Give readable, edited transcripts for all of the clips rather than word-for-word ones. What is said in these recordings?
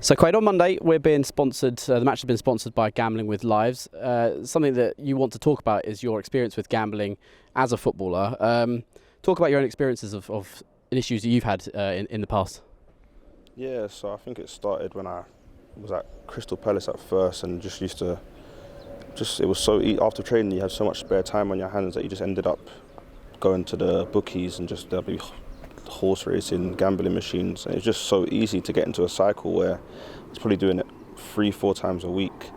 So Quade, on Monday we're being sponsored, the match has been sponsored by Gambling with Lives. Something that you want to talk about is your experience with gambling as a footballer. Talk about your own experiences of issues that you've had in the past. Yeah, so I think it started when I was at Crystal Palace at first and just used to, it was so, after training you had so much spare time on your hands that you just ended up going to the bookies and just there'll be horse racing, gambling machines, and it's just so easy to get into a cycle where it's probably doing it 3-4 times a week.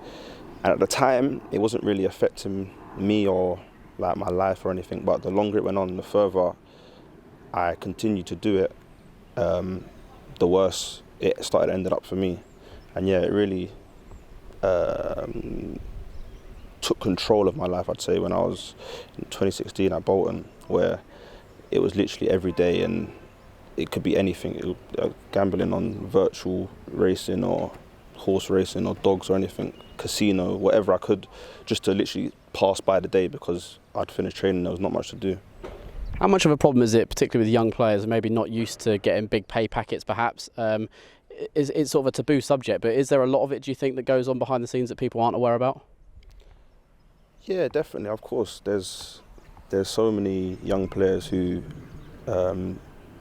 And at the time, it wasn't really affecting me or like my life or anything, but the longer it went on, the further I continued to do it, the worse it ended up for me. And yeah, it really took control of my life, I'd say, when I was in 2016 at Bolton, where it was literally every day, and it could be anything. Gambling on virtual racing or horse racing or dogs or anything, casino, whatever I could, just to literally pass by the day because I'd finished training, there was not much to do. How much of a problem is it, particularly with young players, maybe not used to getting big pay packets perhaps? It's sort of a taboo subject, but is there a lot of it, do you think, that goes on behind the scenes that people aren't aware about? Yeah, definitely, of course. There's so many young players who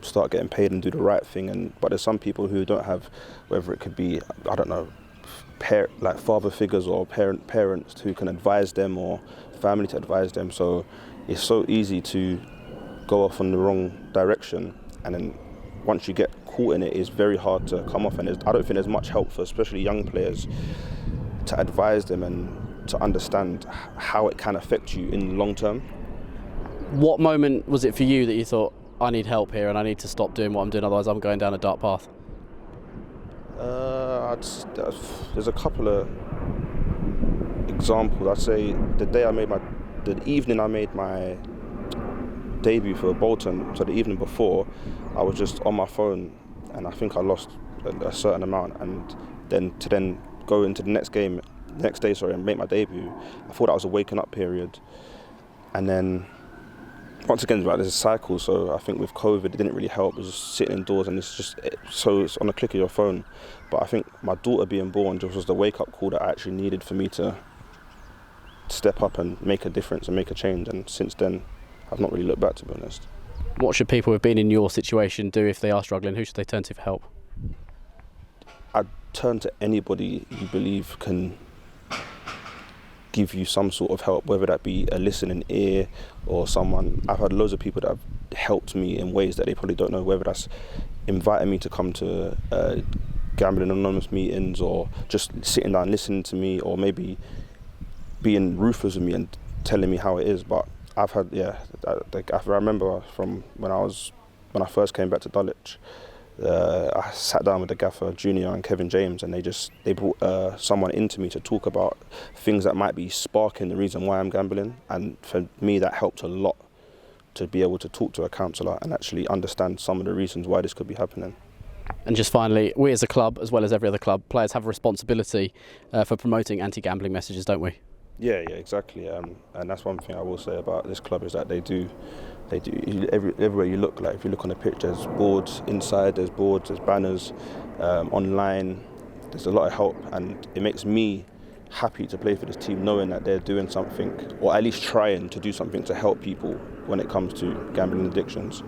start getting paid and do the right thing, but there's some people who don't have, whether it could be, I don't know, like father figures or parents who can advise them, or family to advise them. So it's so easy to go off on the wrong direction, and then once you get caught in it, it's very hard to come off. And I don't think there's much help for especially young players to advise them and to understand how it can affect you in the long term. What moment was it for you that you thought, I need help here and I need to stop doing what I'm doing, otherwise I'm going down a dark path? There's a couple of examples. I'd say the evening I made my debut for Bolton, so the evening before, I was just on my phone and I think I lost a certain amount, and then go into the next day, and make my debut. I thought that was a waking up period, and then once again, right, there's a cycle. So I think with COVID, it didn't really help. It was just sitting indoors, and it's on a click of your phone. But I think my daughter being born just was the wake-up call that I actually needed for me to step up and make a difference and make a change. And since then, I've not really looked back, to be honest. What should people who've been in your situation do if they are struggling? Who should they turn to for help? I'd turn to anybody you believe can give you some sort of help, whether that be a listening ear or someone. I've had loads of people that have helped me in ways that they probably don't know, whether that's inviting me to come to Gambling Anonymous meetings, or just sitting down listening to me, or maybe being ruthless with me and telling me how it is. But I've had, I remember from when I first came back to Dulwich, I sat down with the gaffer, Junior and Kevin James, and they brought someone into me to talk about things that might be sparking the reason why I'm gambling. And for me, that helped a lot, to be able to talk to a counsellor and actually understand some of the reasons why this could be happening. And just finally, we as a club, as well as every other club, players have a responsibility for promoting anti-gambling messages, don't we? Yeah, exactly. And that's one thing I will say about this club, is that they do. Everywhere you look, like if you look on the pitch, there's boards inside, there's banners, online. There's a lot of help, and it makes me happy to play for this team, knowing that they're doing something, or at least trying to do something to help people when it comes to gambling addictions.